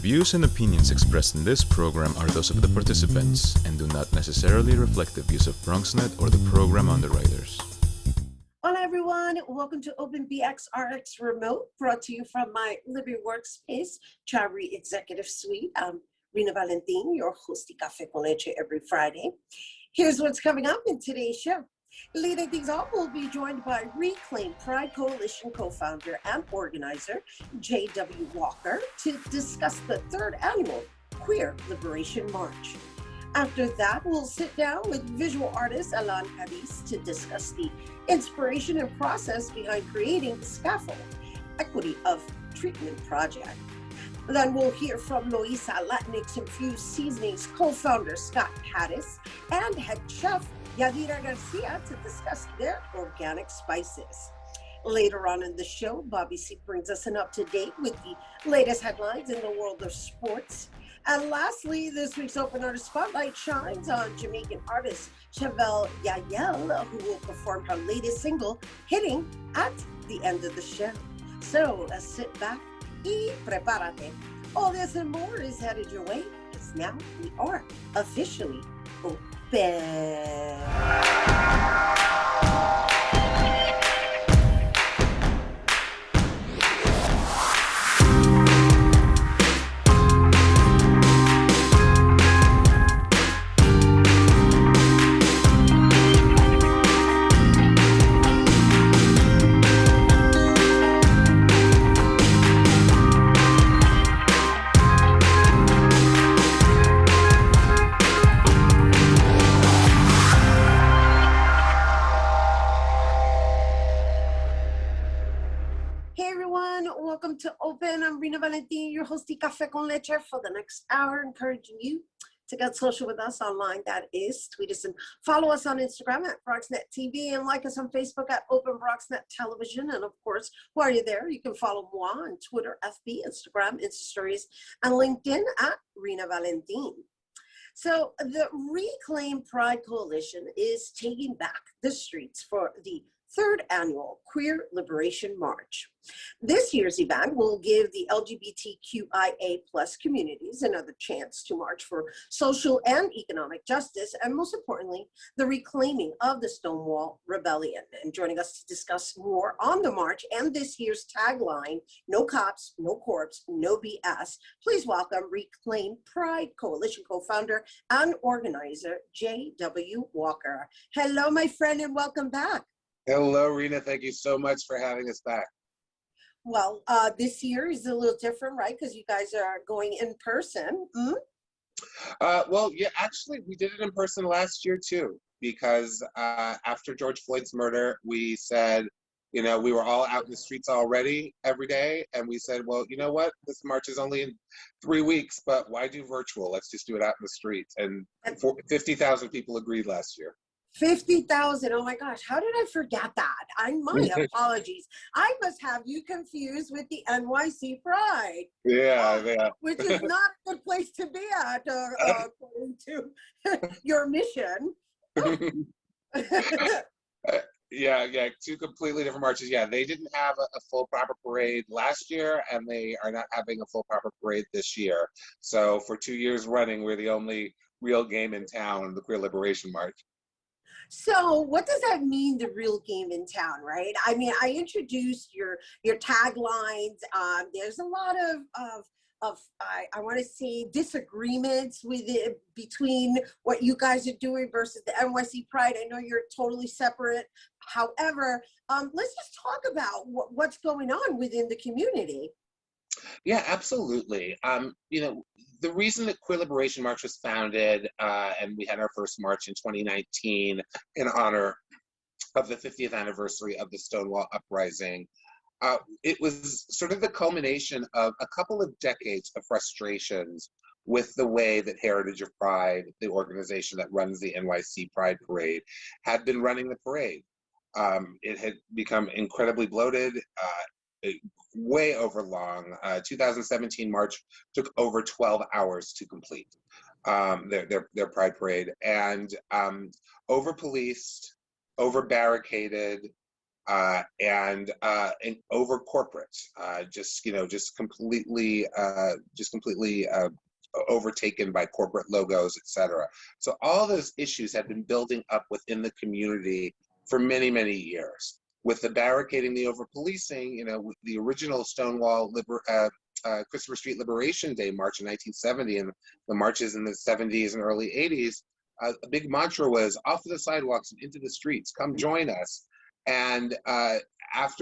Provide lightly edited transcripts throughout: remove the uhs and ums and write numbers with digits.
views and opinions expressed in this program are those of the participants and do not necessarily reflect the views of BronxNet or the program underwriters. Hola everyone, welcome to Open BxRx Remote, brought to you from my living workspace, Chavell Executive Suite. I'm Rhina Valentin, your host of Café con Leche every Friday. Here's what's coming up in today's show. Leading things off, we'll be joined by Reclaim Pride Coalition co-founder and organizer J.W. Walker to discuss the third annual Queer Liberation March. After that, we'll sit down with visual artist Elan Cadiz to discuss the inspiration and process behind creating Scaffold, Equity of Treatment Project. Then we'll hear from Loisa, Latinx infused seasonings co-founder Scott Hattis and head chef Yadira Garcia to discuss their organic spices. Later on in the show, Bobby C brings us an up-to-date with the latest headlines in the world of sports. And lastly, this week's Open Artist Spotlight shines on Jamaican artist Chavell Yahyel, who will perform her latest single, Hitting, at the end of the show. So let's sit back y prepárate. All this and more is headed your way, because now we are officially open. Welcome to Open. I'm Rhina Valentin, your host of Café con Leche for the next hour, encouraging you to get social with us online. That is, tweet us and follow us on Instagram at BronxNet TV and like us on Facebook at Open BronxNet Television. And of course, while you're there, you can follow moi on Twitter, FB, Instagram, Insta Stories, and LinkedIn at Rhina Valentin. So the Reclaim Pride Coalition is taking back the streets for the third annual Queer Liberation March. This year's event will give the LGBTQIA+ communities another chance to march for social and economic justice, and most importantly, the reclaiming of the Stonewall Rebellion. And joining us to discuss more on the march and this year's tagline, no cops, no corpse, no BS, please welcome Reclaim Pride Coalition co-founder and organizer, J.W. Walker. Hello, my friend, and welcome back. Hello, Rhina. Thank you so much for having us back. Well, this year is a little different, right? Because you guys are going in person. Well, yeah, actually, we did it in person last year, too, because after George Floyd's murder, we said, you know, we were all out in the streets already every day. And we said, well, you know what? This march is only in 3 weeks, but why do virtual? Let's just do it out in the streets. And 50,000 people agreed last year. 50,000. Oh my gosh, how did I forget that? My apologies. I must have you confused with the NYC Pride. Yeah. Which is not a good place to be at, according to your mission. Yeah, two completely different marches. Yeah, they didn't have a full proper parade last year, and they are not having a full proper parade this year. So for 2 years running, we're the only real game in town, the Queer Liberation March. So what does that mean, the real game in town, right? I mean, I introduced your taglines. There's a lot of I want to say disagreements with it between what you guys are doing versus the NYC Pride. I know you're totally separate. However, let's just talk about what's going on within the community. Yeah, absolutely. You know, the reason that Queer Liberation March was founded, and we had our first march in 2019 in honor of the 50th anniversary of the Stonewall Uprising, it was sort of the culmination of a couple of decades of frustrations with the way that Heritage of Pride, the organization that runs the NYC Pride Parade, had been running the parade. It had become incredibly bloated, way overlong. 2017 March took over 12 hours to complete their Pride Parade, and over-policed, over-barricaded, and over corporate, just completely overtaken by corporate logos, etc. So all those issues have been building up within the community for many, many years. With the barricading, the over-policing, the original Stonewall Christopher Street Liberation Day March in 1970 and the marches in the 70s and early 80s, a big mantra was off of the sidewalks and into the streets, come join us. And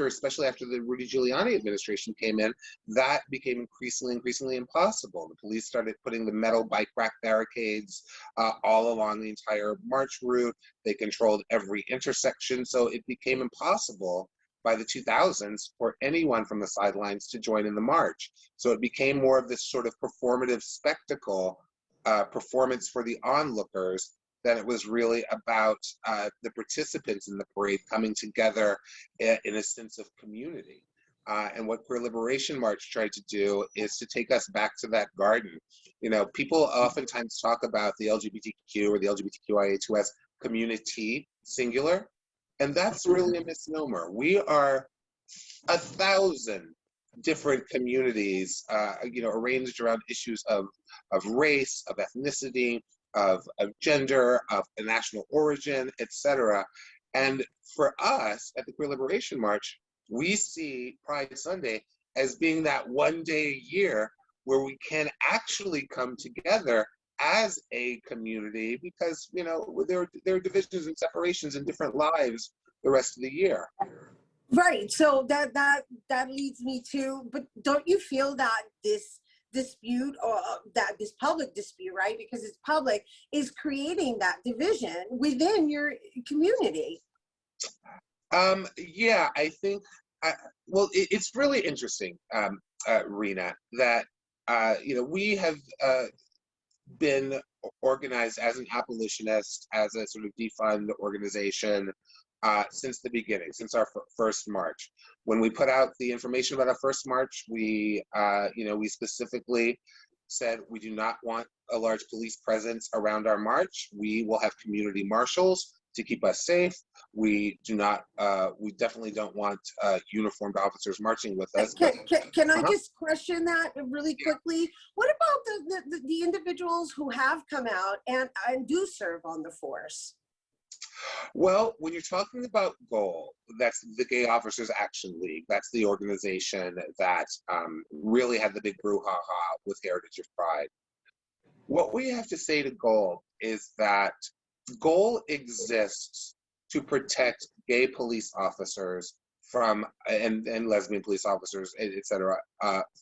especially after the Rudy Giuliani administration came in, that became increasingly impossible. The police started putting the metal bike rack barricades all along the entire march route. They controlled every intersection, so it became impossible by the 2000s for anyone from the sidelines to join in the march. So it became more of this sort of performative spectacle, performance for the onlookers, than it was really about the participants in the parade coming together in a sense of community. And what Queer Liberation March tried to do is to take us back to that garden. People oftentimes talk about the LGBTQ or the LGBTQIA2S community, singular, and that's really a misnomer. We are 1,000 different communities, arranged around issues of race, of ethnicity, of gender, of a national origin, etc. And for us at the Queer Liberation March, we see Pride Sunday as being that one day a year where we can actually come together as a community, because there are divisions and separations in different lives the rest of the year. Right. So that leads me to, but don't you feel that this dispute, or that this public dispute, right, because it's public, is creating that division within your community? Yeah, I think, it's really interesting, Rhina, that, we have been organized as an abolitionist, as a sort of defund organization, since the beginning, since our first march. When we put out the information about our first march, we specifically said we do not want a large police presence around our march. We will have community marshals to keep us safe. We definitely don't want uniformed officers marching with us. Can I just question that really quickly? What about the individuals who have come out and do serve on the force? Well, when you're talking about GOAL, that's the Gay Officers Action League. That's the organization that really had the big brouhaha with Heritage of Pride. What we have to say to GOAL is that GOAL exists to protect gay police officers from, and lesbian police officers, et cetera,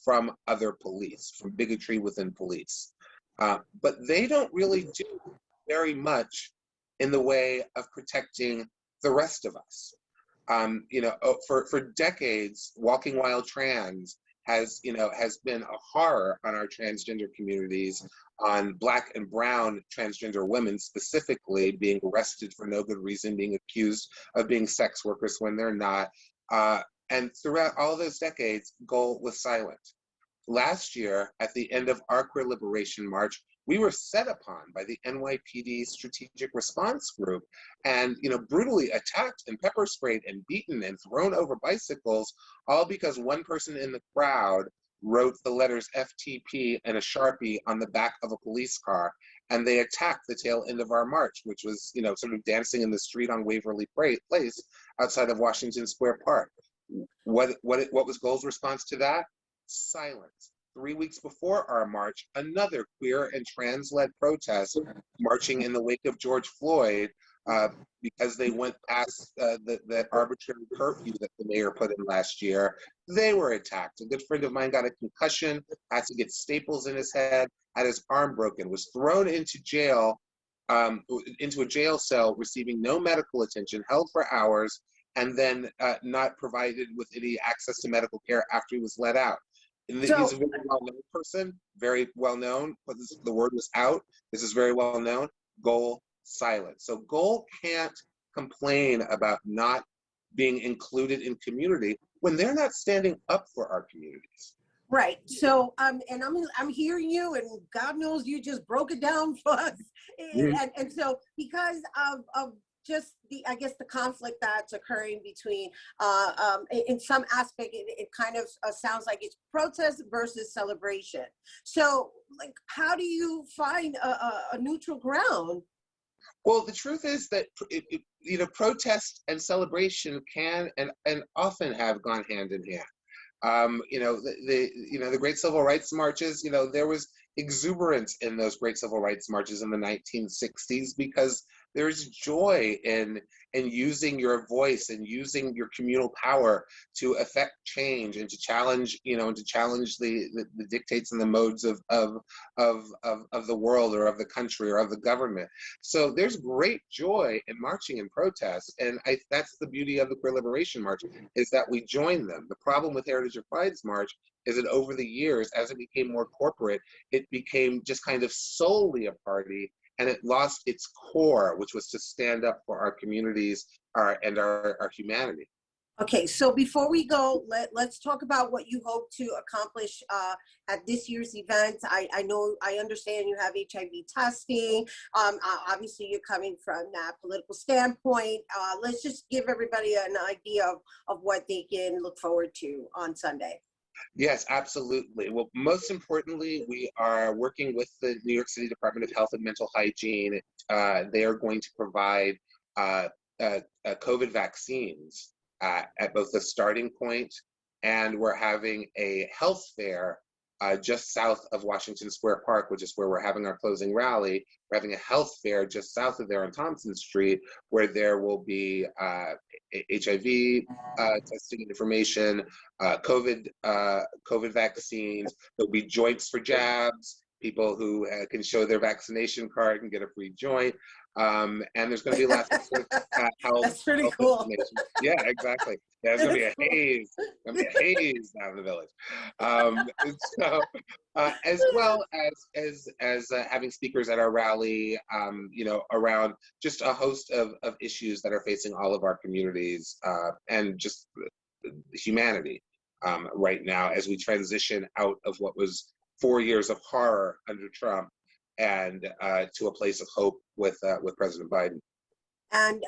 from other police, from bigotry within police. But they don't really do very much in the way of protecting the rest of us. For decades, Walking While Trans has been a horror on our transgender communities, on Black and brown transgender women specifically being arrested for no good reason, being accused of being sex workers when they're not. And throughout all those decades, GOAL was silent. Last year, at the end of our Queer Liberation March, we were set upon by the NYPD Strategic Response Group and, brutally attacked and pepper sprayed and beaten and thrown over bicycles, all because one person in the crowd wrote the letters FTP and a Sharpie on the back of a police car. And they attacked the tail end of our march, which was, sort of dancing in the street on Waverly Place outside of Washington Square Park. What was GOAL's response to that? Silence. 3 weeks before our march, another queer and trans-led protest marching in the wake of George Floyd, because they went past the arbitrary curfew that the mayor put in last year. They were attacked. A good friend of mine got a concussion, had to get staples in his head, had his arm broken, was thrown into jail, into a jail cell, receiving no medical attention, held for hours, and then not provided with any access to medical care after he was let out. He's a very well-known person, very well-known, but the word was out. This is very well-known. GOAL silent. So GOAL can't complain about not being included in community when they're not standing up for our communities. Right. So, and I'm hearing you, and God knows you just broke it down for us. Mm-hmm. And so, because of just I guess the conflict that's occurring between, in some aspect, it kind of sounds like it's protest versus celebration. So, like, how do you find a neutral ground? Well, the truth is that protest and celebration can and often have gone hand in hand. The great civil rights marches. There was exuberance in those great civil rights marches in the 1960s because there's joy in using your voice and using your communal power to affect change and to challenge the dictates and the modes of the world or of the country or of the government. So there's great joy in marching and protest, and that's the beauty of the Queer Liberation March, is that we join them. The problem with Heritage of Pride's March is that over the years, as it became more corporate, it became just kind of solely a party, and it lost its core, which was to stand up for our communities and our humanity. Okay, so before we go, let's talk about what you hope to accomplish at this year's event. I understand you have HIV testing. Obviously, you're coming from that political standpoint. Let's just give everybody an idea of what they can look forward to on Sunday. Yes, absolutely. Well, most importantly, we are working with the New York City Department of Health and Mental Hygiene. They are going to provide COVID vaccines at both the starting point, and we're having a health fair just south of Washington Square Park, which is where we're having our closing rally. We're having a health fair just south of there on Thompson Street, where there will be HIV testing information, COVID vaccines. There'll be joints for jabs. People who can show their vaccination card and get a free joint. And there's going to be lots of health. That's pretty cool. Yeah, exactly. There's going to be a haze. Going to be a haze down in the village. As well as having speakers at our rally, around just a host of issues that are facing all of our communities and just humanity right now as we transition out of what was 4 years of horror under Trump and to a place of hope with President Biden. And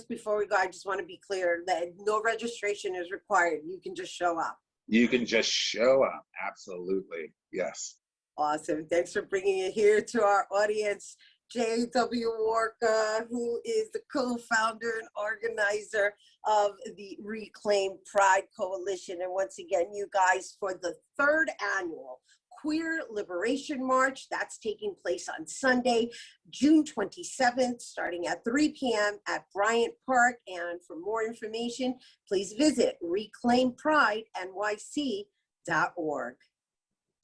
before we go, I just want to be clear that no registration is required. You can just show up. You can just show up. Absolutely. Yes. Awesome. Thanks for bringing it here to our audience. J.W. Warka, who is the co-founder and organizer of the Reclaim Pride Coalition. And once again, you guys, for the third annual Queer Liberation March, that's taking place on Sunday, June 27th, starting at 3 p.m. at Bryant Park. And for more information, please visit reclaimpridanyc.org.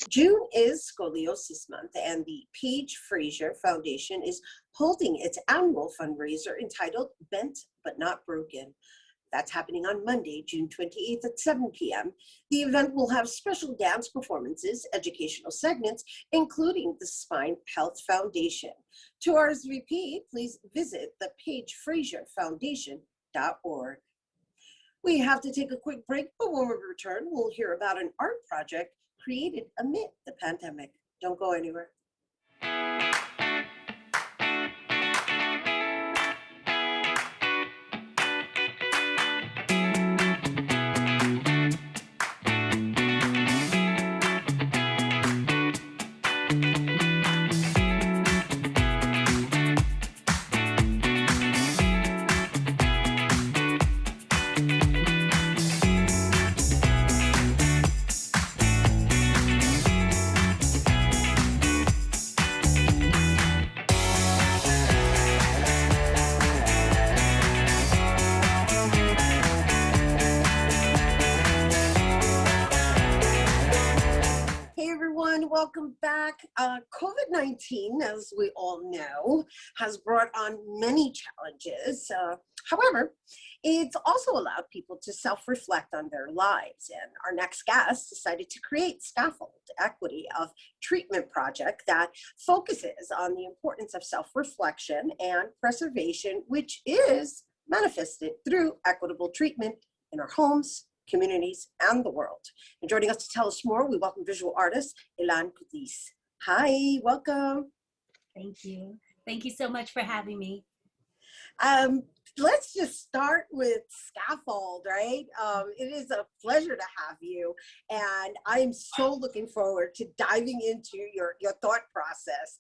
June is Scoliosis Month, and the Paige Frazier Foundation is holding its annual fundraiser entitled Bent But Not Broken. That's happening on Monday, June 28th at 7 p.m. The event will have special dance performances, educational segments, including the Spine Health Foundation. To RSVP, please visit the PaigeFrazierFoundation.org. We have to take a quick break, but when we return, we'll hear about an art project created amid the pandemic. Don't go anywhere. Welcome back. COVID-19, as we all know, has brought on many challenges. However, it's also allowed people to self-reflect on their lives. And our next guest decided to create Scaffold, Equity of Treatment project that focuses on the importance of self-reflection and preservation, which is manifested through equitable treatment in our homes, communities, and the world. And joining us to tell us more, we welcome visual artist Elan Cadiz. Hi, welcome. Thank you. Thank you so much for having me. Let's just start with Scaffold, right? It is a pleasure to have you, and I'm so looking forward to diving into your thought process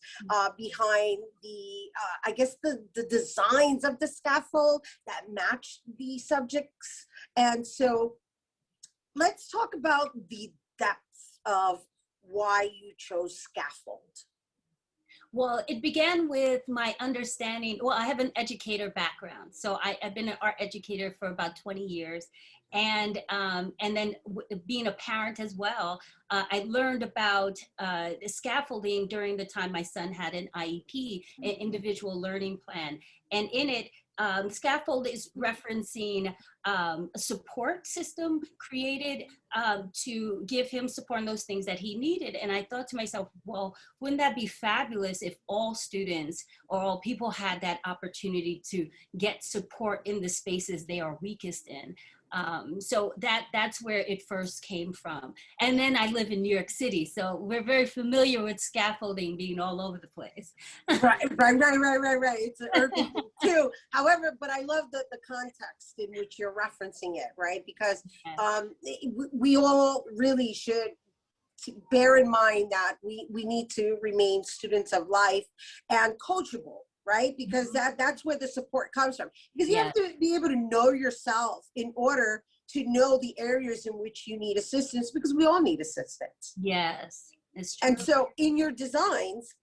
behind the, I guess, the designs of the scaffold that match the subjects. And so let's talk about the depth of why you chose Scaffold. Well, it began with my understanding. Well, I have an educator background, so I've been an art educator for about 20 years, and then being a parent as well, I learned about scaffolding during the time my son had an IEP, an individual learning plan, and in it, Scaffold is referencing a support system created to give him support on those things that he needed. And I thought to myself, well, wouldn't that be fabulous if all students or all people had that opportunity to get support in the spaces they are weakest in? So that's where it first came from. And then I live in New York City, so we're very familiar with scaffolding being all over the place. Right. It's an urban thing too. However, but I love the context in which you're referencing it, right? Because we all really should bear in mind that we need to remain students of life and coachable, right? Because that's where the support comes from. Because you have to be able to know yourself in order to know the areas in which you need assistance, because we all need assistance. Yes, it's true. And so in your designs,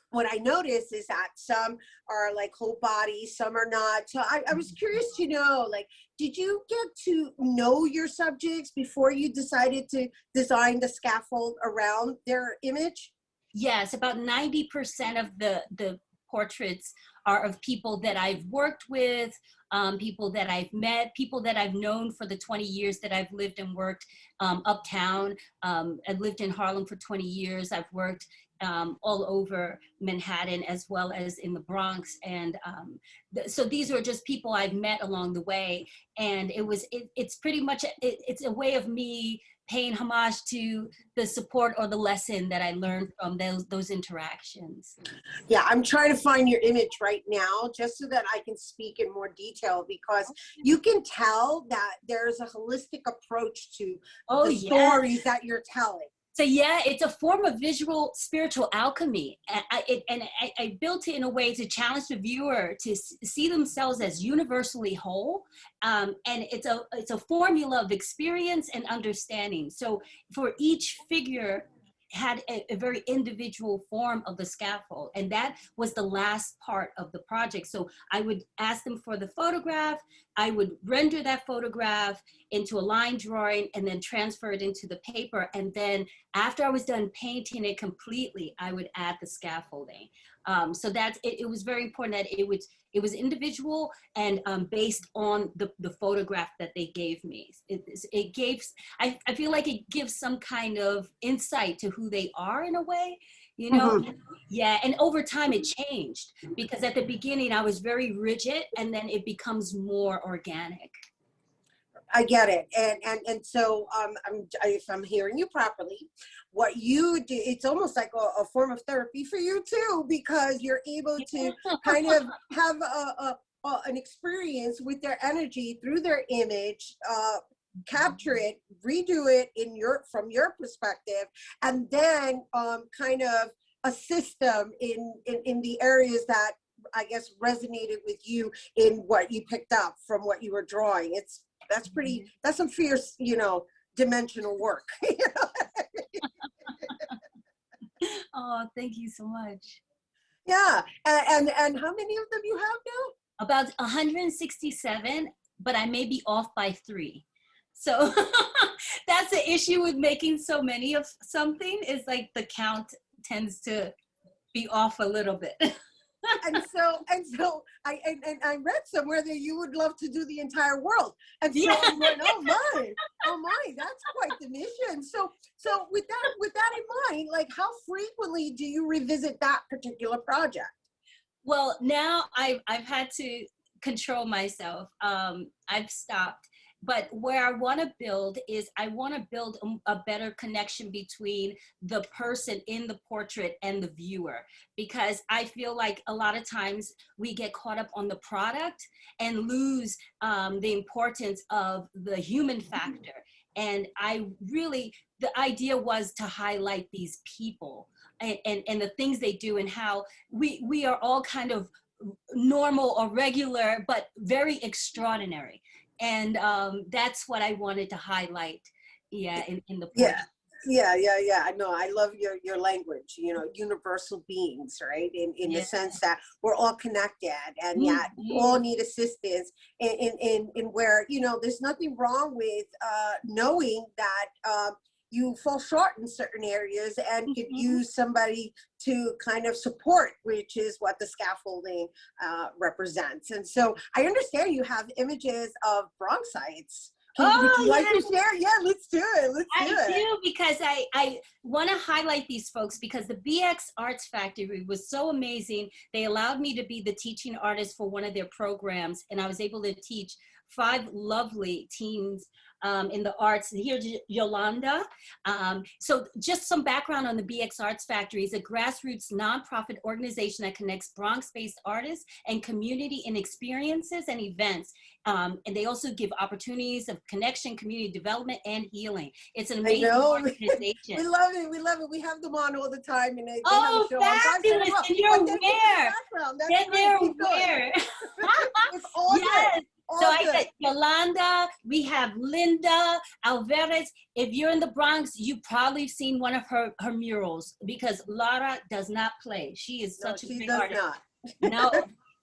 what I noticed is that some are like whole body, some are not. So I was curious to know, like, did you get to know your subjects before you decided to design the scaffold around their image? Yes, about 90% of the portraits are of people that I've worked with, people that I've met, people that I've known for the 20 years that I've lived and worked uptown. I've lived in Harlem for 20 years. I've worked all over Manhattan as well as in the Bronx. And so these were just people I've met along the way. And it's pretty much, it's a way of me paying homage to the support or the lesson that I learned from those interactions. Yeah, I'm trying to find your image right now just so that I can speak in more detail, because you can tell that there's a holistic approach to the stories that you're telling. So yeah, it's a form of visual spiritual alchemy. And I built it in a way to challenge the viewer to see themselves as universally whole. And it's a formula of experience and understanding. So for each figure had a very individual form of the scaffold. And that was the last part of the project. So I would ask them for the photograph. I would render that photograph into a line drawing and then transfer it into the paper. And then after I was done painting it completely, I would add the scaffolding. So that's it was very important that it was individual and based on the photograph that they gave me. I feel like it gives some kind of insight to who they are in a way, you know? Mm-hmm. Yeah, and over time it changed, because at the beginning I was very rigid and then it becomes more organic. I get it. And so if I'm hearing you properly, what you do, it's almost like a form of therapy for you too, because you're able to kind of have an experience with their energy through their image, capture it, redo it from your perspective, and then kind of assist them in the areas that I guess resonated with you in what you picked up from what you were drawing. That's some fierce, dimensional work. Oh, thank you so much. Yeah, and how many of them you have now? About 167, but I may be off by 3. So that's the issue with making so many of something, is like the count tends to be off a little bit. And so I read somewhere that you would love to do the entire world. And so I'm going, oh my, that's quite the mission. So with that in mind, like, how frequently do you revisit that particular project? Well, now I've had to control myself. I've stopped. But where I want to build is I want to build a better connection between the person in the portrait and the viewer, because I feel like a lot of times we get caught up on the product and lose the importance of the human factor. And the idea was to highlight these people and the things they do, and how we are all kind of normal or regular, but very extraordinary. And that's what I wanted to highlight, in the portrait. Yeah. I know. I love your language, universal beings, right? In the sense that we're all connected, and yet we all need assistance in where, there's nothing wrong with knowing that you fall short in certain areas and could use somebody to kind of support, which is what the scaffolding represents. And so I understand you have images of Bronxites. Would you like to share? Yeah, let's do it. I do, because I want to highlight these folks, because the BX Arts Factory was so amazing. They allowed me to be the teaching artist for one of their programs, and I was able to teach 5 lovely teens in the arts. Here's Yolanda. So just some background on the BX Arts Factory. Is a grassroots nonprofit organization that connects Bronx-based artists and community in experiences and events. And they also give opportunities of connection, community development, and healing. It's an amazing organization. We love it. We have them on all the time. And they fabulous. And you're aware. Then they're aware. It's awesome. Yes. So I said, Yolanda, we have Linda Alvarez. If you're in the Bronx, you've probably seen one of her murals, because Lara does not play. She is such a great artist. No.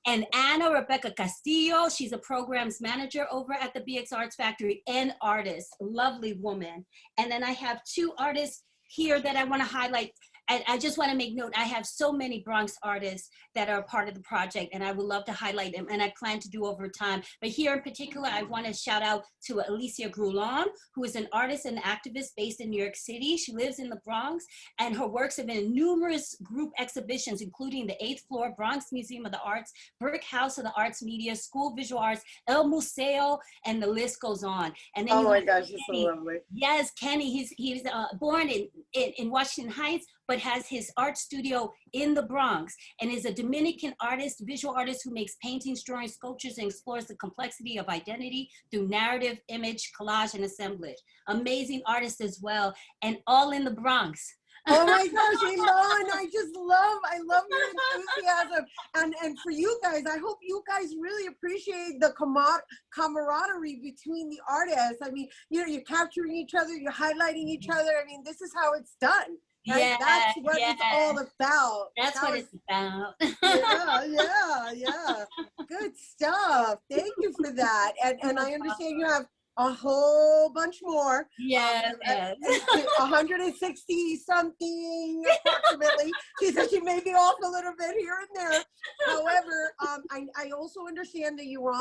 And Ana Rebecca Castillo, she's a programs manager over at the BX Arts Factory, and artist, lovely woman. And then I have 2 artists here that I want to highlight. I just want to make note, I have so many Bronx artists that are a part of the project, and I would love to highlight them, and I plan to do over time. But here in particular, I want to shout out to Alicia Grulon, who is an artist and activist based in New York City. She lives in the Bronx, and her works have been in numerous group exhibitions, including the 8th floor Bronx Museum of the Arts, Brick House of the Arts Media, School of Visual Arts, El Museo, and the list goes on. And then my gosh, it's so lovely. Yes, Kenny, he's born in Washington Heights, but has his art studio in the Bronx, and is a Dominican artist, visual artist, who makes paintings, drawings, sculptures, and explores the complexity of identity through narrative, image, collage, and assemblage. Amazing artist as well, and all in the Bronx. Oh my gosh, Elan, I love your enthusiasm. And for you guys, I hope you guys really appreciate the camaraderie between the artists. I mean, you're capturing each other, you're highlighting each other. I mean, this is how it's done. Right? Yeah, that's what it's all about. That's what it's about. Yeah. Good stuff. Thank you for that. And I understand you have a whole bunch more. Yes. 160 something approximately. She said she may be off a little bit here and there. However, I also understand that you were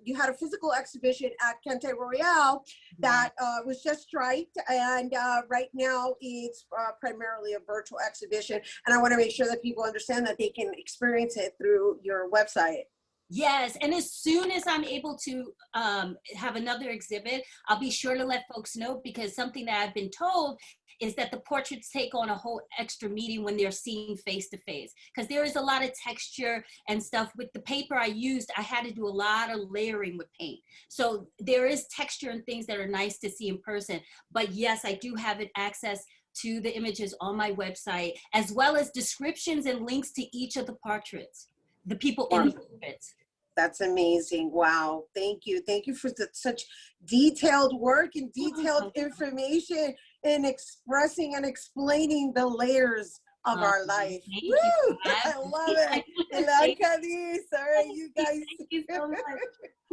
you had a physical exhibition at Kente Royale that was just striped, and right now it's primarily a virtual exhibition. And I want to make sure that people understand that they can experience it through your website. Yes, and as soon as I'm able to have another exhibit, I'll be sure to let folks know, because something that I've been told is that the portraits take on a whole extra meaning when they're seen face to face, because there is a lot of texture and stuff. With the paper I used, I had to do a lot of layering with paint. So there is texture and things that are nice to see in person. But yes, I do have access to the images on my website, as well as descriptions and links to each of the portraits, the people in the portraits. That's amazing. Wow. Thank you. Thank you for such detailed work and detailed information in expressing and explaining the layers of our life. Woo! I love it. Elan Cadiz. All right, you guys. Thank you so much.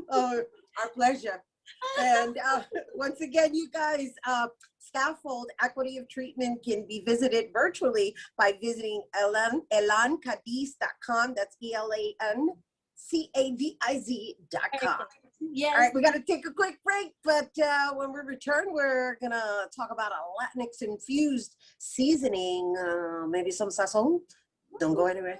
Oh, our pleasure. And once again, you guys, Scaffold Equity of Treatment can be visited virtually by visiting elancadiz.com. That's ELANCADIZ.com. Yes. All right, we got to take a quick break, but when we return, we're going to talk about a Latinx infused seasoning, maybe some sazon. Don't go anywhere.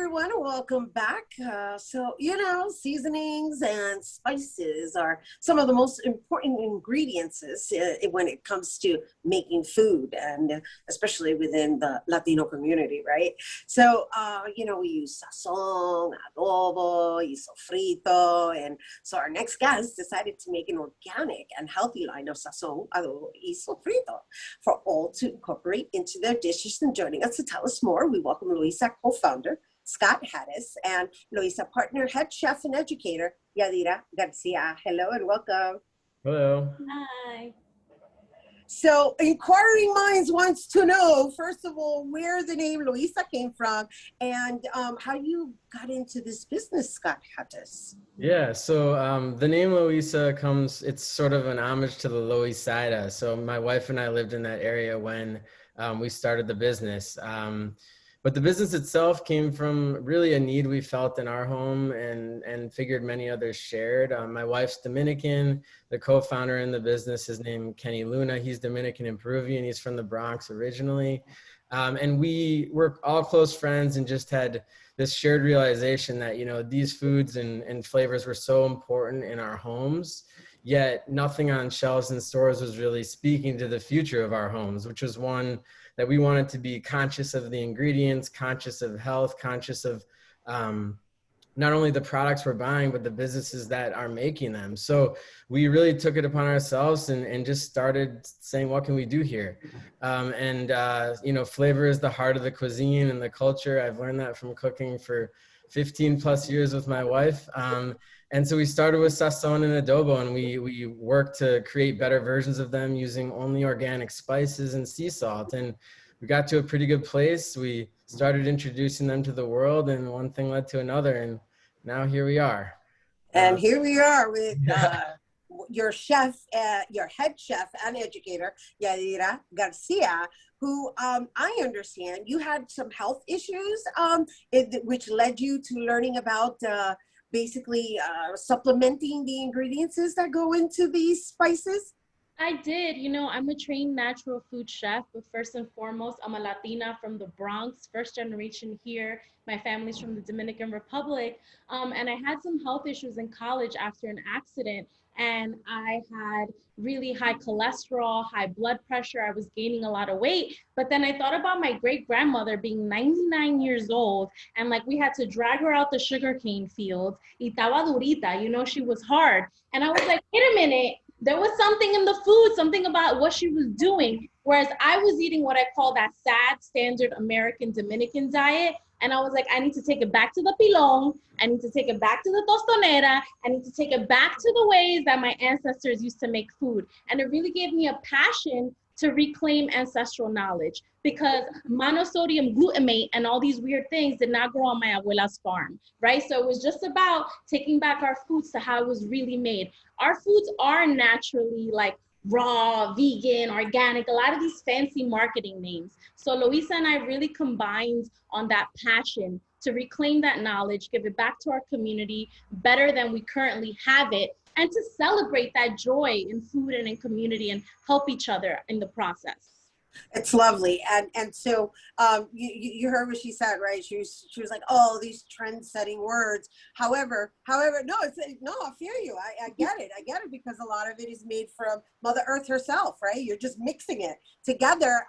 everyone. Welcome back. Seasonings and spices are some of the most important ingredients when it comes to making food, and especially within the Latino community, right? So, we use sazon, adobo, y sofrito, and so our next guest decided to make an organic and healthy line of sazon, adobo, y sofrito for all to incorporate into their dishes. And joining us to tell us more, we welcome Loisa co-founder Scott Hattis and Loisa partner, head chef and educator Yadira Garcia. Hello and welcome. Hello. Hi. So inquiring minds wants to know, first of all, where the name Loisa came from and how you got into this business, Scott Hattis. Yeah, so the name Loisa it's sort of an homage to the Loisaida. So my wife and I lived in that area when we started the business. But the business itself came from really a need we felt in our home and figured many others shared. My wife's Dominican. The co-founder in the business is named Kenny Luna. He's Dominican and Peruvian. He's from the Bronx originally. And we were all close friends and just had this shared realization that, these foods and flavors were so important in our homes, yet nothing on shelves and stores was really speaking to the future of our homes, which was one that we wanted to be conscious of the ingredients, conscious of health, conscious of not only the products we're buying, but the businesses that are making them. So we really took it upon ourselves and just started saying, what can we do here? Flavor is the heart of the cuisine and the culture. I've learned that from cooking for 15 plus years with my wife. And so we started with sazon and adobo, and we worked to create better versions of them using only organic spices and sea salt. And we got to a pretty good place. We started introducing them to the world, and one thing led to another. And now here we are. And here we are with your chef, your head chef and educator, Yadira Garcia, who I understand you had some health issues, which led you to learning about basically supplementing the ingredients that go into these spices? I did. I'm a trained natural food chef, but first and foremost, I'm a Latina from the Bronx, first generation here. My family's from the Dominican Republic. And I had some health issues in college after an accident. And I had really high cholesterol, high blood pressure. I was gaining a lot of weight. But then I thought about my great grandmother being 99 years old. And we had to drag her out the sugarcane field. Y estaba durita, she was hard. And I was like, wait a minute. There was something in the food, something about what she was doing. Whereas I was eating what I call that sad standard American Dominican diet. And I was like, I need to take it back to the pilon. I need to take it back to the tostonera. I need to take it back to the ways that my ancestors used to make food. And it really gave me a passion to reclaim ancestral knowledge, because monosodium glutamate and all these weird things did not grow on my abuela's farm, right? So it was just about taking back our foods to how it was really made. Our foods are naturally raw, vegan, organic, a lot of these fancy marketing names. So Loisa and I really combined on that passion to reclaim that knowledge, give it back to our community better than we currently have it, and to celebrate that joy in food and in community and help each other in the process. It's lovely. And so you heard what she said, right? She was like, oh, these trend-setting words. However, no, I feel you. I get it. I get it, because a lot of it is made from Mother Earth herself, right? You're just mixing it together.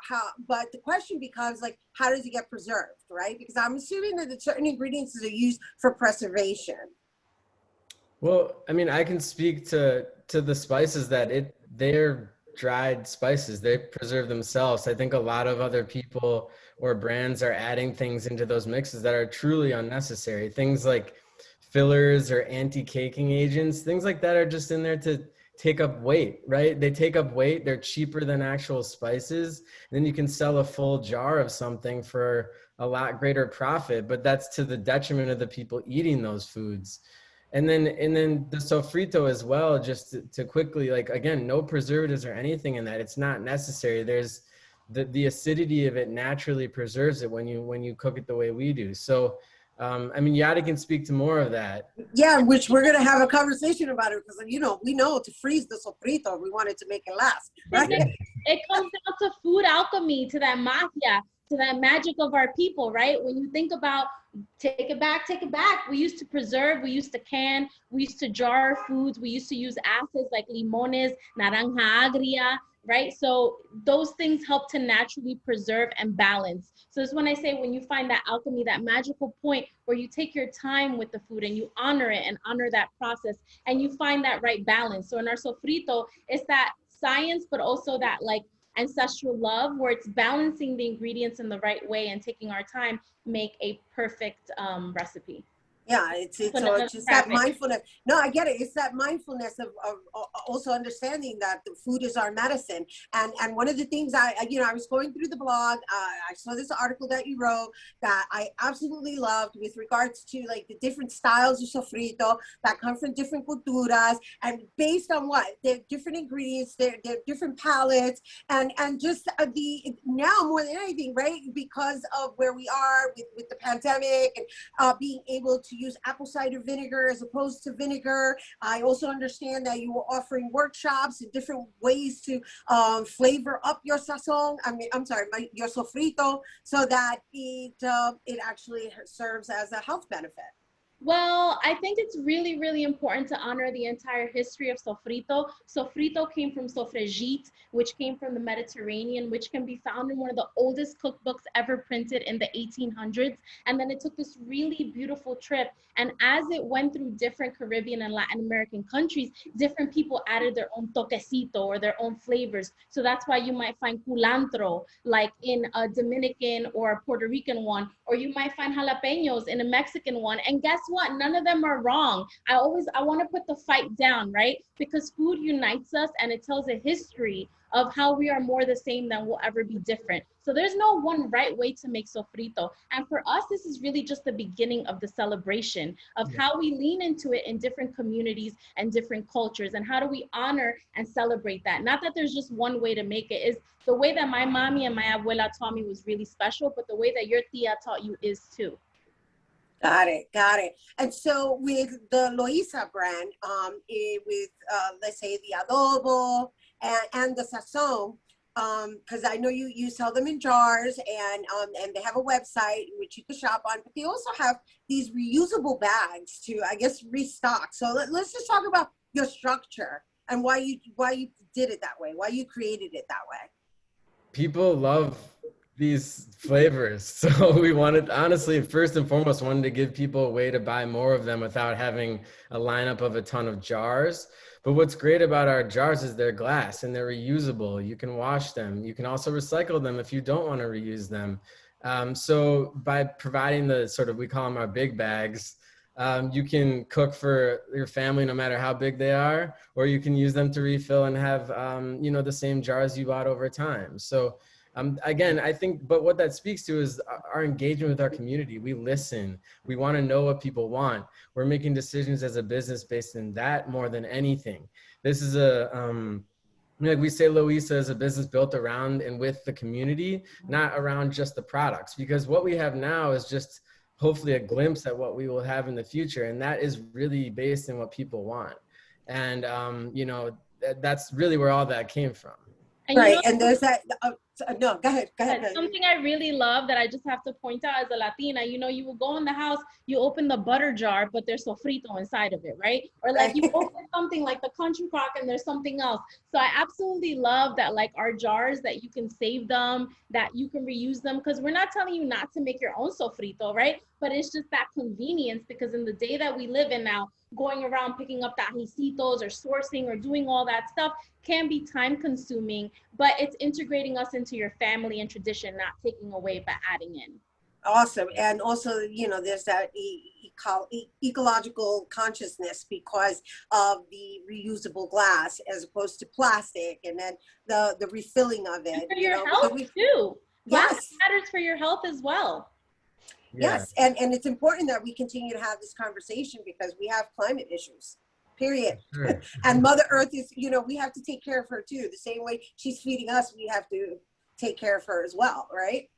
But the question becomes how does it get preserved, right? Because I'm assuming that certain ingredients are used for preservation. Well, I can speak to the spices that they're dried spices. They preserve themselves. I think a lot of other people or brands are adding things into those mixes that are truly unnecessary. Things like fillers or anti-caking agents, things like that are just in there to take up weight, right? They take up weight. They're cheaper than actual spices. And then you can sell a full jar of something for a lot greater profit, but that's to the detriment of the people eating those foods. And then the sofrito as well, just to quickly, again, no preservatives or anything in that. It's not necessary. There's the acidity of it naturally preserves it when you cook it the way we do. So, Yadi can speak to more of that. Yeah, which we're going to have a conversation about it, because, we know to freeze the sofrito, we wanted to make it last, right? It comes down to food alchemy, to that magia, to that magic of our people, right? When you think about take it back, take it back. We used to preserve, we used to can, we used to jar foods, we used to use acids like limones, naranja agria, right? So those things help to naturally preserve and balance. So it's when I say, when you find that alchemy, that magical point where you take your time with the food and you honor it and honor that process and you find that right balance. So in our sofrito, it's that science, but also that like ancestral love where it's balancing the ingredients in the right way and taking our time make a perfect recipe. Yeah, it's just that mindfulness. No, I get it. It's that mindfulness of also understanding that the food is our medicine. And one of the things I was going through the blog, I saw this article that you wrote that I absolutely loved with regards to like the different styles of sofrito that come from different culturas and based on what? They're different ingredients, they're different palates, and just the now more than anything, right? Because of where we are with the pandemic and being able to use apple cider vinegar as opposed to vinegar. I also understand that you were offering workshops and different ways to flavor up your sazon. Your sofrito, so that it actually serves as a health benefit. Well, I think it's really, really important to honor the entire history of sofrito. Sofrito came from sofregit, which came from the Mediterranean, which can be found in one of the oldest cookbooks ever printed in the 1800s. And then it took this really beautiful trip. And as it went through different Caribbean and Latin American countries, different people added their own toquecito or their own flavors. So that's why you might find culantro, like in a Dominican or a Puerto Rican one, or you might find jalapenos in a Mexican one. And guess what? None of them are wrong. I want to put the fight down, right? Because food unites us and it tells a history of how we are more the same than we'll ever be different. So there's no one right way to make sofrito. And for us, this is really just the beginning of the celebration of how we lean into it in different communities and different cultures. And how do we honor and celebrate that? Not that there's just one way to make it. Is the way that my mommy and my abuela taught me was really special, but the way that your tia taught you is too. Got it. And so with the Loisa brand, with let's say the adobo and the sazon, because I know you sell them in jars and they have a website which you can shop on, but they also have these reusable bags to, I guess, restock. So let's just talk about your structure and why you did it that way, why you created it that way. People love these flavors. So we wanted, honestly, first and foremost, wanted to give people a way to buy more of them without having a lineup of a ton of jars. But what's great about our jars is they're glass and they're reusable. You can wash them. You can also recycle them if you don't want to reuse them. So by providing the sort of, we call them our big bags, you can cook for your family no matter how big they are, or you can use them to refill and have, the same jars you bought over time. So again, I think, but what that speaks to is our engagement with our community. We listen. We want to know what people want. We're making decisions as a business based in that more than anything. This is like we say, Loisa is a business built around and with the community, not around just the products, because what we have now is just hopefully a glimpse at what we will have in the future. And that is really based in what people want. And, that's really where all that came from. Right. And there's that. No, go ahead. Something I really love that I just have to point out as a Latina, you will go in the house, you open the butter jar, but there's sofrito inside of it, right? Or like you open something like the country crock and there's something else. So I absolutely love that, like our jars, that you can save them, that you can reuse them, because we're not telling you not to make your own sofrito, right? But it's just that convenience, because in the day that we live in now, going around picking up tajicitos or sourcing or doing all that stuff can be time consuming, but it's integrating us into your family and tradition, not taking away, but adding in. Awesome. And also, there's that ecological consciousness because of the reusable glass as opposed to plastic, and then the refilling of it. And for your health too. Yes. Glass matters for your health as well. Yeah. Yes, and it's important that we continue to have this conversation because we have climate issues, period. Sure. And Mother Earth is, we have to take care of her too. The same way she's feeding us, we have to take care of her as well, right?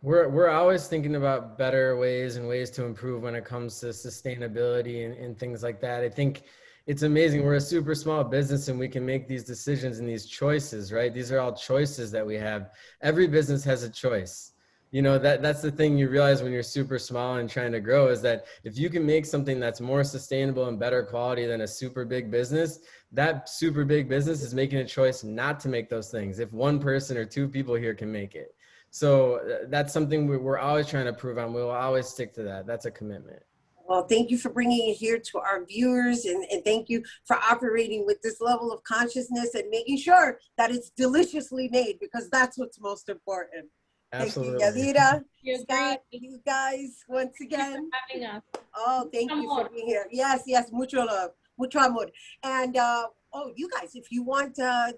We're always thinking about better ways and ways to improve when it comes to sustainability and things like that. I think it's amazing. We're a super small business and we can make these decisions and these choices, right? These are all choices that we have. Every business has a choice. You know, that's the thing you realize when you're super small and trying to grow, is that if you can make something that's more sustainable and better quality than a super big business, that super big business is making a choice not to make those things if one person or two people here can make it. So that's something we're always trying to prove on. We'll always stick to that. That's a commitment. Well, thank you for bringing it here to our viewers, and thank you for operating with this level of consciousness and making sure that it's deliciously made, because that's what's most important. Absolutely. Thank you, Yadira, You're Scott, great. you guys, once again. Having us. Oh, thank you for being here. Yes, yes, mucho love, mucho amor. And oh, you guys, if you want to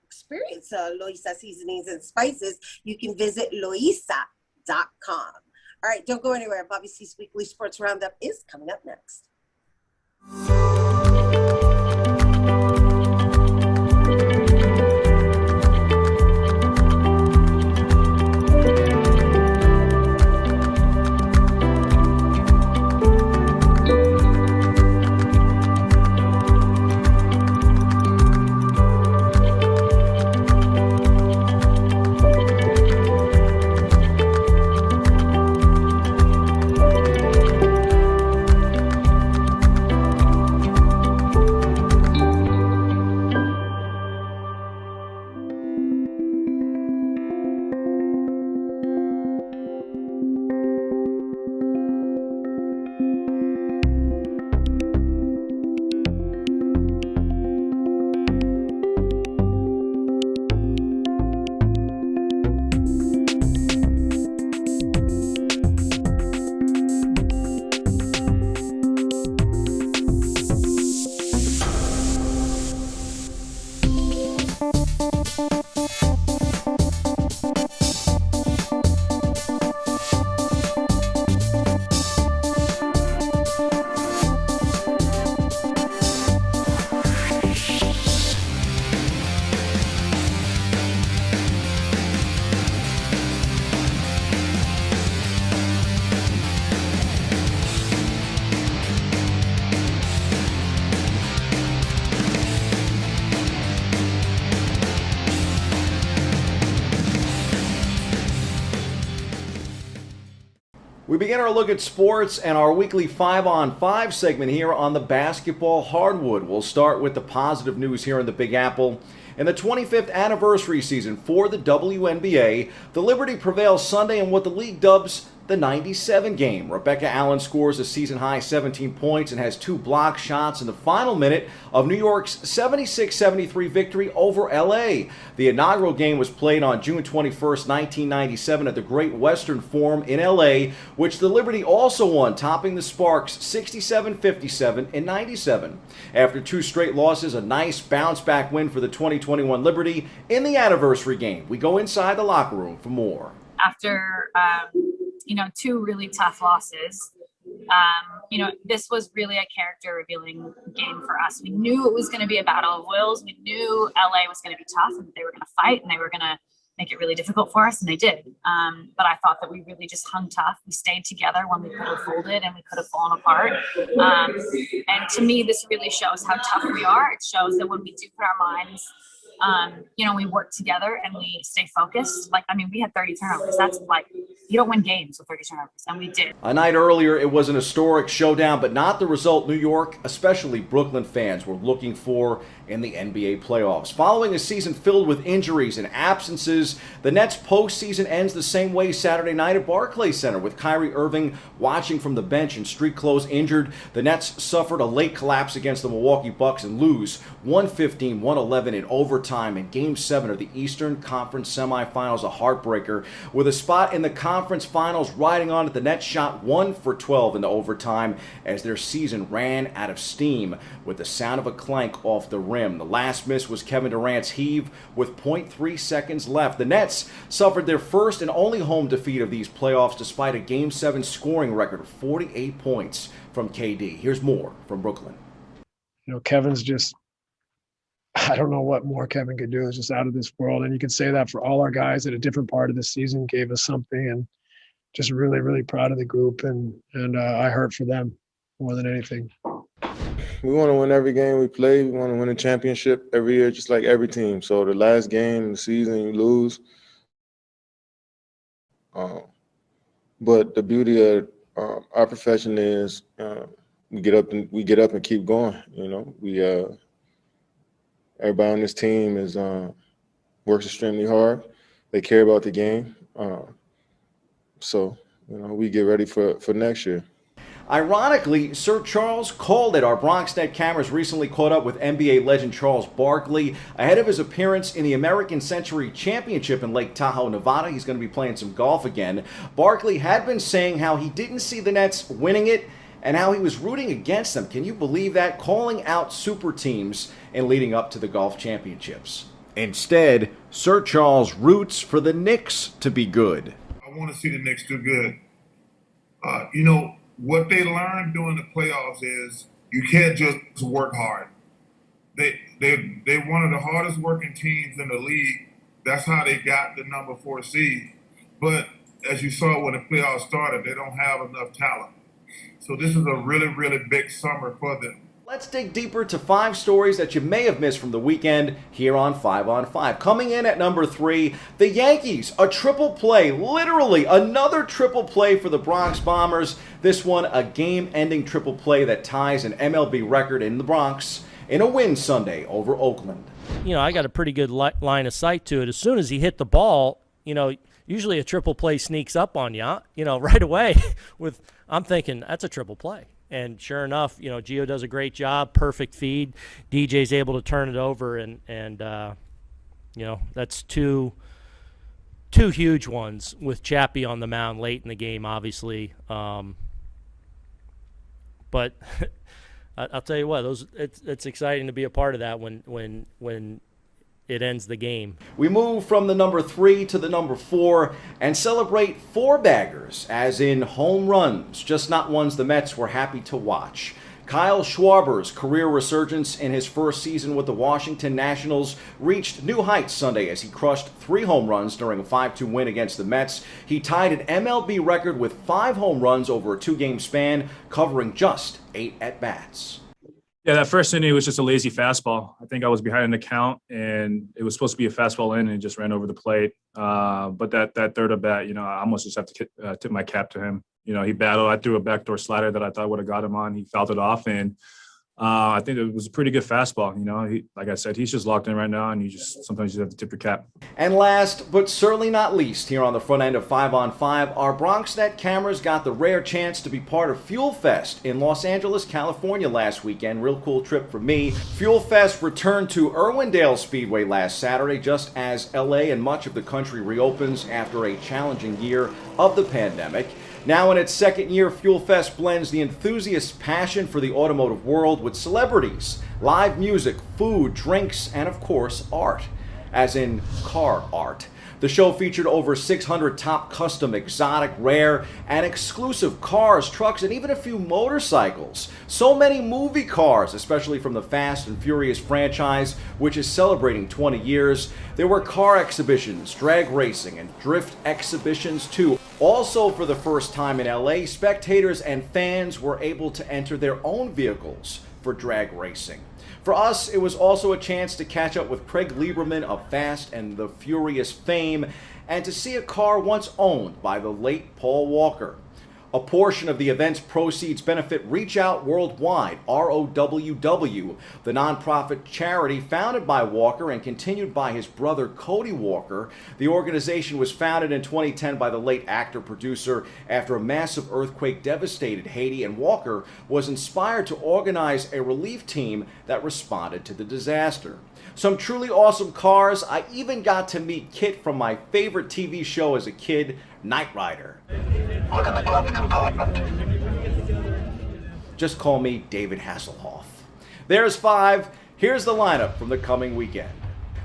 experience Loisa seasonings and spices, you can visit loisa.com. All right, don't go anywhere. Bobby C's Weekly Sports Roundup is coming up next. We begin our look at sports and our weekly 5-on-5 segment here on the basketball hardwood. We'll start with the positive news here in the Big Apple. In the 25th anniversary season for the WNBA, the Liberty prevails Sunday in what the league dubs the 97 game. Rebecca Allen scores a season-high 17 points and has 2 block shots in the final minute of New York's 76-73 victory over LA. The inaugural game was played on June 21st, 1997 at the Great Western Forum in LA, which the Liberty also won, topping the Sparks 67-57 in 97. After 2 straight losses, a nice bounce-back win for the 2021 Liberty in the anniversary game. We go inside the locker room for more. After 2 really tough losses, this was really a character revealing game for us. We knew it was going to be a battle of wills. We knew LA was going to be tough and they were going to fight and they were going to make it really difficult for us, and they did. But I thought that we really just hung tough. We stayed together when we could have folded and we could have fallen apart. And to me, this really shows how tough we are. It shows that when we do put our minds we work together and we stay focused. We had 30 turnovers. That's you don't win games with 30 turnovers, and we did. A night earlier, it was an historic showdown, but not the result New York, especially Brooklyn fans, were looking for in the NBA playoffs. Following a season filled with injuries and absences, the Nets' postseason ends the same way Saturday night at Barclays Center, with Kyrie Irving watching from the bench in street clothes injured. The Nets suffered a late collapse against the Milwaukee Bucks and lose 115-111 in overtime in Game 7 of the Eastern Conference semifinals, a heartbreaker. With a spot in the conference finals riding on it, the Nets shot 1 for 12 in the overtime as their season ran out of steam with the sound of a clank off the rim. The last miss was Kevin Durant's heave with 0.3 seconds left. The Nets suffered their first and only home defeat of these playoffs despite a Game 7 scoring record of 48 points from KD. Here's more from Brooklyn. Kevin's just, I don't know what more Kevin could do. It's just out of this world. And you can say that for all our guys at a different part of the season, gave us something, and just really, really proud of the group. And I hurt for them more than anything. We want to win every game we play. We want to win a championship every year, just like every team. So the last game of the season, you lose. But the beauty of our profession is we get up and keep going. You know, everybody on this team is works extremely hard. They care about the game. So, you know, we get ready for next year. Ironically, Sir Charles called it. Our BronxNet cameras recently caught up with NBA legend Charles Barkley ahead of his appearance in the American Century Championship in Lake Tahoe, Nevada. He's going to be playing some golf again. Barkley had been saying how he didn't see the Nets winning it and how he was rooting against them. Can you believe that? Calling out super teams and leading up to the golf championships. Instead, Sir Charles roots for the Knicks to be good. I want to see the Knicks do good. You know, what they learned during the playoffs is you can't just work hard. They're one of the hardest working teams in the league. That's how they got the number 4 seed. But as you saw when the playoffs started, they don't have enough talent. So this is a really, really big summer for them. Let's dig deeper to 5 stories that you may have missed from the weekend here on 5 on 5. Coming in at number 3, the Yankees, a triple play, literally another triple play for the Bronx Bombers. This one, a game-ending triple play that ties an MLB record in the Bronx in a win Sunday over Oakland. You know, I got a pretty good line of sight to it. As soon as he hit the ball, you know, usually a triple play sneaks up on you, you know, right away. I'm thinking, that's a triple play. And sure enough, you know, Gio does a great job, perfect feed. DJ's able to turn it over, and you know, that's two huge ones with Chappie on the mound late in the game, obviously. But I'll tell you what, it's exciting to be a part of that when it ends the game. We move from the number 3 to the number 4 and celebrate 4-baggers, as in home runs, just not ones the Mets were happy to watch. Kyle Schwarber's career resurgence in his first season with the Washington Nationals reached new heights Sunday as he crushed 3 home runs during a 5-2 win against the Mets. He tied an MLB record with 5 home runs over a 2-game span, covering just 8 at-bats. Yeah, that first inning was just a lazy fastball. I think I was behind in the count, and it was supposed to be a fastball in, and it just ran over the plate. But that third at bat, you know, I almost just have to tip my cap to him. You know, he battled. I threw a backdoor slider that I thought would have got him on. He fouled it off, and I think it was a pretty good fastball. You know, like I said, he's just locked in right now, and sometimes you have to tip your cap. And last, but certainly not least, here on the front end of 5 on 5, our BronxNet cameras got the rare chance to be part of Fuel Fest in Los Angeles, California last weekend. Real cool trip for me. Fuel Fest returned to Irwindale Speedway last Saturday, just as LA and much of the country reopens after a challenging year of the pandemic. Now in its second year, Fuel Fest blends the enthusiast's passion for the automotive world with celebrities, live music, food, drinks, and of course, art, as in car art. The show featured over 600 top custom, exotic, rare, and exclusive cars, trucks, and even a few motorcycles. So many movie cars, especially from the Fast and Furious franchise, which is celebrating 20 years. There were car exhibitions, drag racing, and drift exhibitions too. Also, for the first time in LA, spectators and fans were able to enter their own vehicles for drag racing. For us, it was also a chance to catch up with Craig Lieberman of Fast and the Furious fame and to see a car once owned by the late Paul Walker. A portion of the event's proceeds benefit Reach Out Worldwide, ROWW, the nonprofit charity founded by Walker and continued by his brother Cody Walker. The organization was founded in 2010 by the late actor-producer after a massive earthquake devastated Haiti, and Walker was inspired to organize a relief team that responded to the disaster. Some truly awesome cars. I even got to meet Kit from my favorite TV show as a kid, Knight Rider. Look at the glove compartment. Just call me David Hasselhoff. There's 5. Here's the lineup from the coming weekend.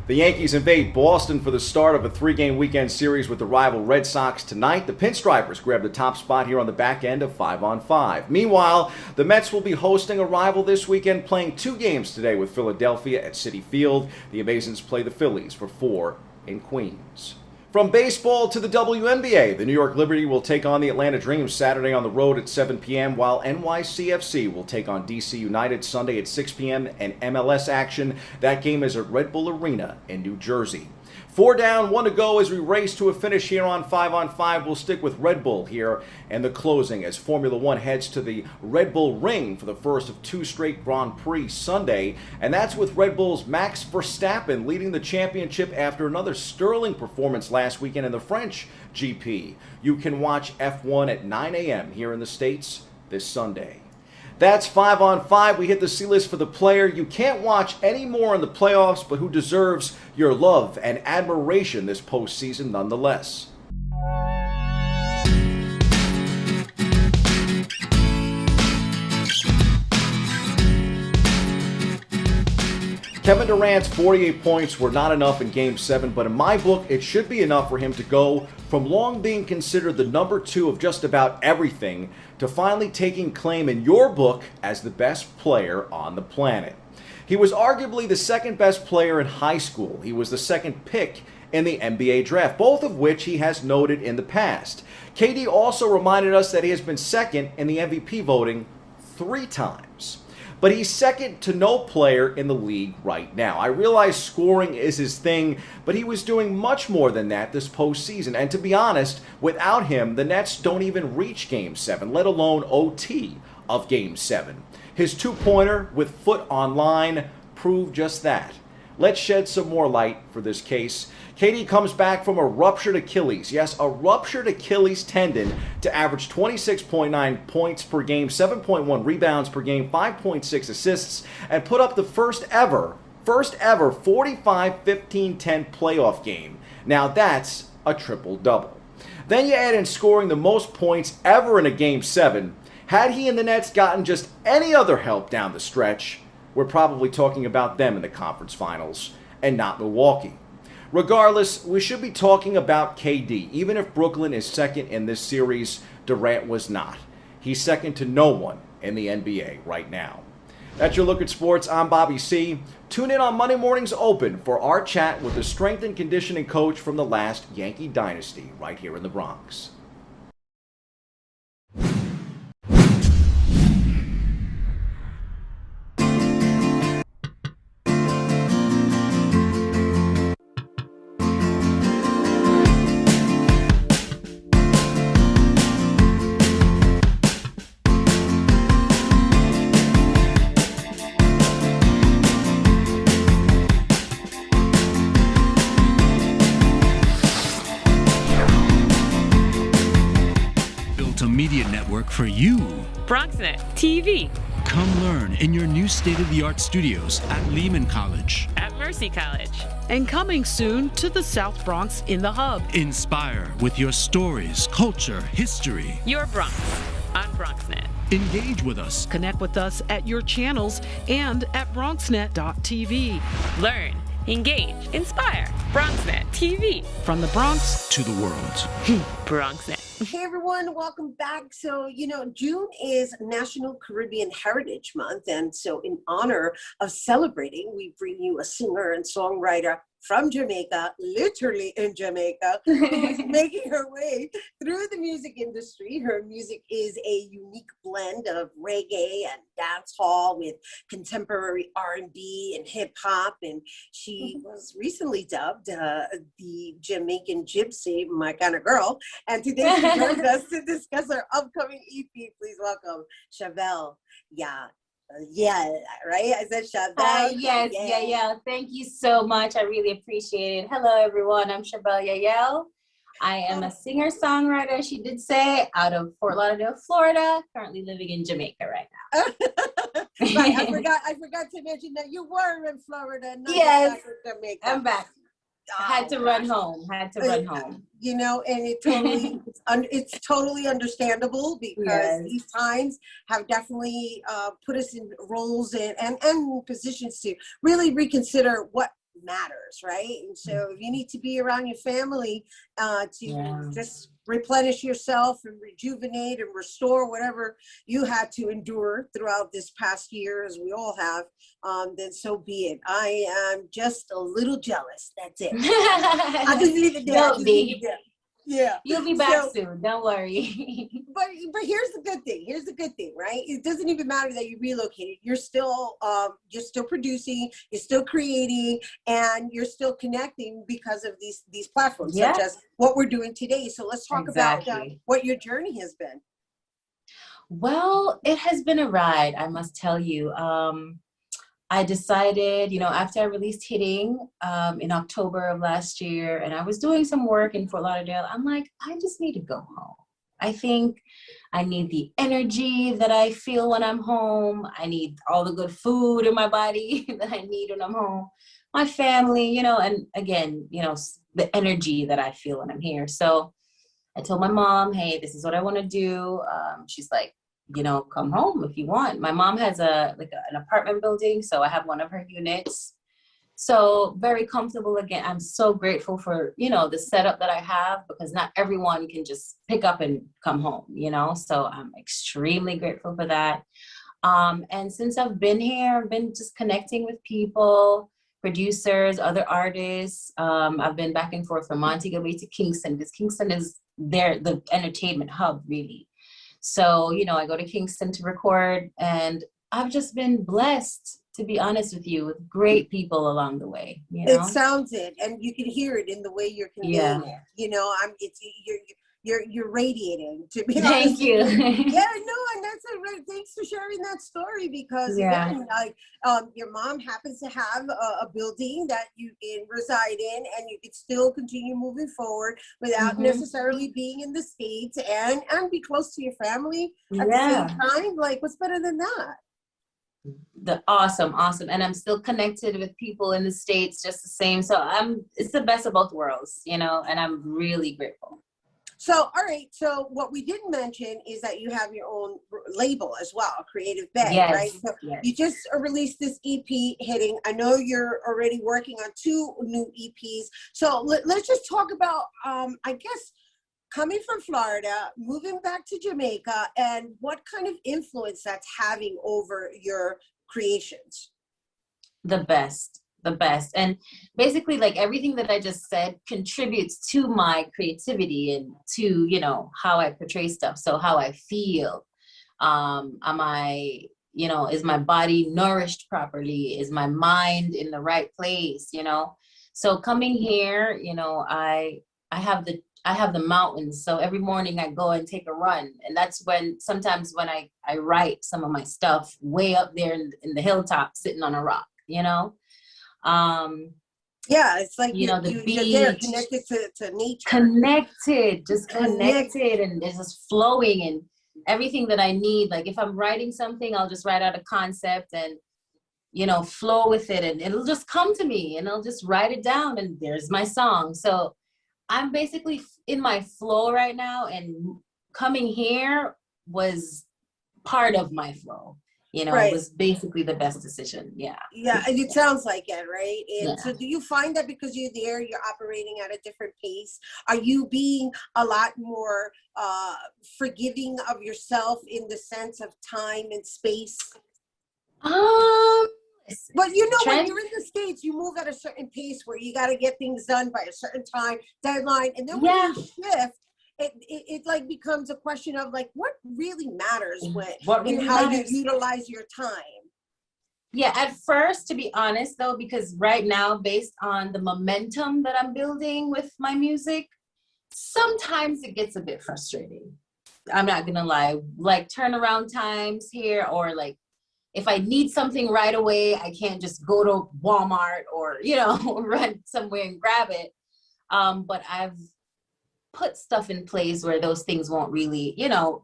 The Yankees invade Boston for the start of a 3-game weekend series with the rival Red Sox tonight. The Pinstripers grab the top spot here on the back end of 5 on 5. Meanwhile, the Mets will be hosting a rival this weekend, playing 2 games today with Philadelphia at Citi Field. The Amazons play the Phillies for 4 in Queens. From baseball to the WNBA, the New York Liberty will take on the Atlanta Dream Saturday on the road at 7 p.m., while NYCFC will take on DC United Sunday at 6 p.m. and MLS action. That game is at Red Bull Arena in New Jersey. 4 down, 1 to go as we race to a finish here on 5 on 5. We'll stick with Red Bull here and the closing as Formula One heads to the Red Bull Ring for the first of 2 straight Grand Prix Sunday. And that's with Red Bull's Max Verstappen leading the championship after another sterling performance last weekend in the French GP. You can watch F1 at 9 a.m. here in the States this Sunday. That's 5 on 5. We hit the C-list for the player you can't watch any more in the playoffs, but who deserves your love and admiration this postseason nonetheless. Kevin Durant's 48 points were not enough in Game 7, but in my book, it should be enough for him to go from long being considered the number 2 of just about everything to finally taking claim in your book as the best player on the planet. He was arguably the second best player in high school. He was the second pick in the NBA draft, both of which he has noted in the past. KD also reminded us that he has been second in the MVP voting 3 times. But he's second to no player in the league right now. I realize scoring is his thing, but he was doing much more than that this postseason. And to be honest, without him, the Nets don't even reach Game 7, let alone OT of Game 7. His 2-pointer with foot on line proved just that. Let's shed some more light for this case. KD comes back from a ruptured Achilles, yes, a ruptured Achilles tendon, to average 26.9 points per game, 7.1 rebounds per game, 5.6 assists, and put up the first ever 45-15-10 playoff game. Now that's a triple-double. Then you add in scoring the most points ever in a Game 7. Had he and the Nets gotten just any other help down the stretch, we're probably talking about them in the conference finals and not Milwaukee. Regardless, we should be talking about KD. Even if Brooklyn is second in this series, Durant was not. He's second to no one in the NBA right now. That's your look at sports. I'm Bobby C. Tune in on Monday Mornings Open for our chat with the strength and conditioning coach from the last Yankee dynasty right here in the Bronx. For you. BronxNet TV. Come learn in your new state-of-the-art studios at Lehman College. At Mercy College. And coming soon to the South Bronx in the Hub. Inspire with your stories, culture, history. Your Bronx on BronxNet. Engage with us. Connect with us at your channels and at BronxNet.tv. Learn, engage, inspire. BronxNet TV. From the Bronx to the world. BronxNet. Hey everyone, welcome back. So, June is National Caribbean Heritage Month. And so in honor of celebrating, we bring you a singer and songwriter from Jamaica, literally in Jamaica, who's making her way through the music industry. Her music is a unique blend of reggae and dancehall with contemporary R&B and hip hop. And she was recently dubbed the Jamaican Gypsy, my kind of girl. And today she joins us to discuss her upcoming EP. Please welcome Chavell Yahyel. Yeah, right? I said Chavell. Yes, yeah. Thank you so much. I really appreciate it. Hello, everyone. I'm Chavell Yahyel. I am a singer-songwriter, she did say, out of Fort Lauderdale, Florida, currently living in Jamaica right now. Right, I forgot to mention that you were in Florida. Yes, back in Jamaica. I'm back. I had to run home. And it's totally understandable because these times have definitely put us in roles and positions to really reconsider what matters, right? And so you need to be around your family to just replenish yourself and rejuvenate and restore whatever you had to endure throughout this past year, as we all have, then so be it. I am just a little jealous. That's it. I just leave it there. Don't be. Yeah. You'll be back soon. Don't worry. But here's the good thing. Here's the good thing, right? It doesn't even matter that you relocated. You're still producing, you're still creating, and you're still connecting because of these platforms, such as what we're doing today. So let's talk about what your journey has been. Well, it has been a ride, I must tell you. I decided, after I released Hitting in October of last year, and I was doing some work in Fort Lauderdale, I'm like, I just need to go home. I think I need the energy that I feel when I'm home. I need all the good food in my body that I need when I'm home. My family, and again, the energy that I feel when I'm here. So I told my mom, hey, this is what I want to do. She's like, come home if you want. My mom has an apartment building, so I have one of her units. So very comfortable again. I'm so grateful for, the setup that I have, because not everyone can just pick up and come home, so I'm extremely grateful for that. And since I've been here, I've been just connecting with people, producers, other artists. I've been back and forth from Montego Bay to Kingston, because Kingston is the entertainment hub, really. So, I go to Kingston to record, and I've just been blessed, to be honest with you, with great people along the way. It sounds it, and you can hear it in the way you're conveying it. You're radiating, to be honest. Thank you. And that's it. Thanks for sharing that story, because again, your mom happens to have a building that you reside in, and you could still continue moving forward without necessarily being in the States, and be close to your family at the same time. Like, what's better than that? Awesome. And I'm still connected with people in the States just the same. So it's the best of both worlds, and I'm really grateful. So, all right. So what we didn't mention is that you have your own label as well, Creative Bay, right? So you just released this EP, Hitting. I know you're already working on 2 new EPs. So let's just talk about, I guess, coming from Florida, moving back to Jamaica, and what kind of influence that's having over your creations. The best. And basically, like, everything that I just said contributes to my creativity and to, how I portray stuff. So how I feel, is my body nourished properly? Is my mind in the right place? So coming here, I have the mountains. So every morning I go and take a run. And that's sometimes when I write some of my stuff way up there in the hilltop, sitting on a rock, it's like the beach, you're there, connected to nature, connected, and it's just flowing, and everything that I need. Like, if I'm writing something, I'll just write out a concept and flow with it, and it'll just come to me, and I'll just write it down, and there's my song. So I'm basically in my flow right now, and coming here was part of my flow. It was basically the best decision. Yeah, and it sounds like it, right? And so do you find that because you're there, you're operating at a different pace? Are you being a lot more forgiving of yourself in the sense of time and space? But when you're in the States, you move at a certain pace where you got to get things done by a certain time, deadline. And then when you shift, it like becomes a question of like, what really matters how you utilize your time. Yeah, at first, to be honest though, because right now, based on the momentum that I'm building with my music, sometimes it gets a bit frustrating. I'm not gonna lie, like turnaround times here, or like if I need something right away, I can't just go to Walmart or, run somewhere and grab it. But I've put stuff in place where those things won't really,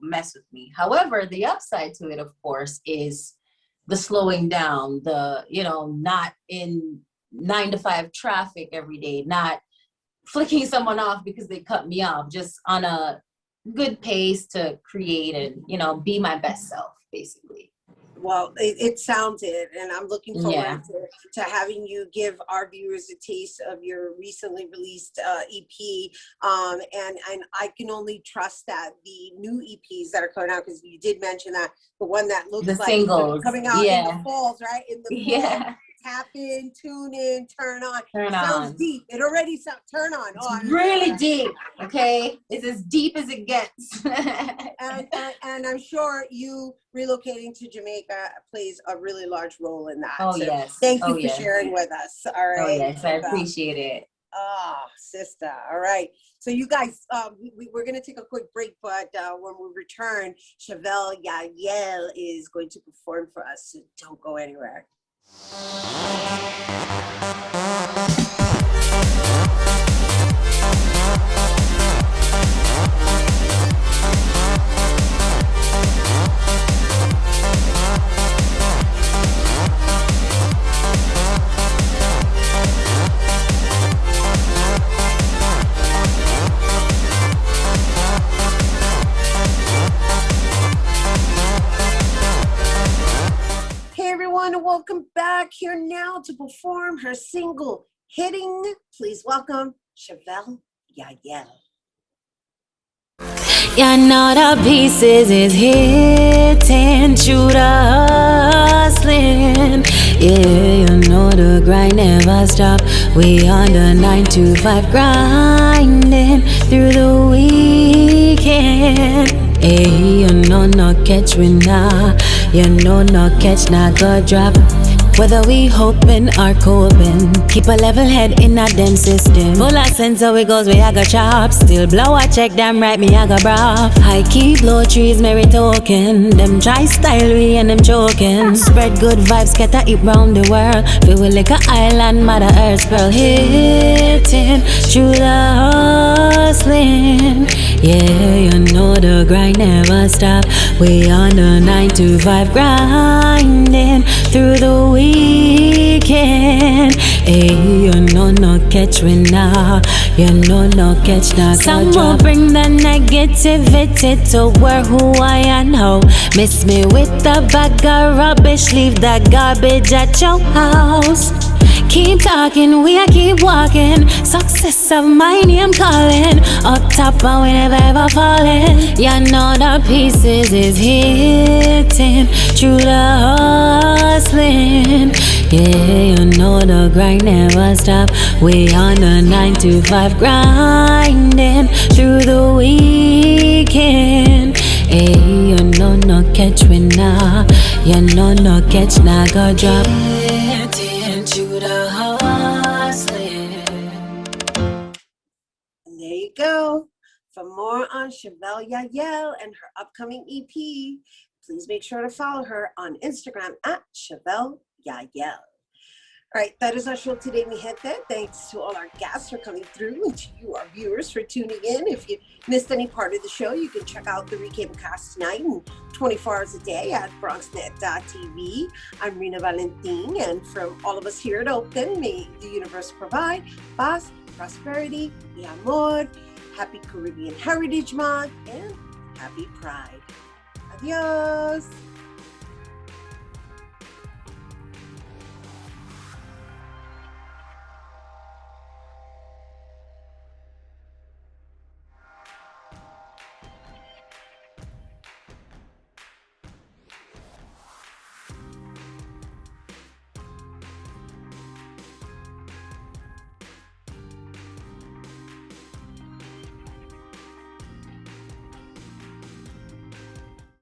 mess with me. However, the upside to it, of course, is the slowing down, the, not in 9-to-5 traffic every day, not flicking someone off because they cut me off, just on a good pace to create and, be my best self, basically. Well, it sounds it, and I'm looking forward to having you give our viewers a taste of your recently released EP. And I can only trust that the new EPs that are coming out, because you did mention that the one that looks the like singles coming out in the falls, right? In the fall. tap in, tune in, turn on. Turn Sounds on. deep. It already sounds, turn on. Oh, It's really deep, okay? It's as deep as it gets. and I'm sure you relocating to Jamaica plays a really large role in that. Oh, So yes. thank you Oh, for yes. sharing with us. All right. Oh, yes, I appreciate it. Oh, sister. All right. So you guys, we're going to take a quick break, but when we return, Chavell Yahyel is going to perform for us. So don't go anywhere. Hey everyone, welcome back. Here now to perform her single, Hitting. Please welcome Chavell Yahyel. You know the pieces is hitting, shooter hustling. Yeah, you know the grind never stop. We on the 9 to 5 grinding through the weekend. Hey, you know no catch we nah. You know no catch nah go drop. Whether we hoping or coping, keep a level head in a them system. Full of sense so it goes, we I got chop. Still blow a check, damn right, me I got broth. High key blow trees, Mary token. Them try style we and them joking. Spread good vibes, get a hit round the world. Feel we like a island, Mother Earth's pearl. Hitting through the hustling. Yeah, you know the grind never stop. We on the 9 to 5 grinding through the weekend. Hey, you know no catch we now. You know no catch now. Some will bring the negativity to where who I am now. Miss me with the bag of rubbish, leave that garbage at your house. Keep talking, we a keep walking. Success of my name calling. Up top and we never ever falling. You know the pieces is hitting through the hustling. Yeah, you know the grind never stop. We on the 9 to 5 grinding through the weekend. Hey, you know no catch we now. You know no catch now go drop. And there you go. For more on Chavell Yahyel and her upcoming EP, please make sure to follow her on Instagram at Chavell Yahyel. All right, that is our show today, mi gente. Thanks to all our guests for coming through and to you, our viewers, for tuning in. If you missed any part of the show, you can check out the recap cast tonight and 24 hours a day at BronxNet.tv. I'm Rhina Valentin, and from all of us here at Open, may the universe provide paz, prosperity, y amor, happy Caribbean Heritage Month, and happy Pride. Adios.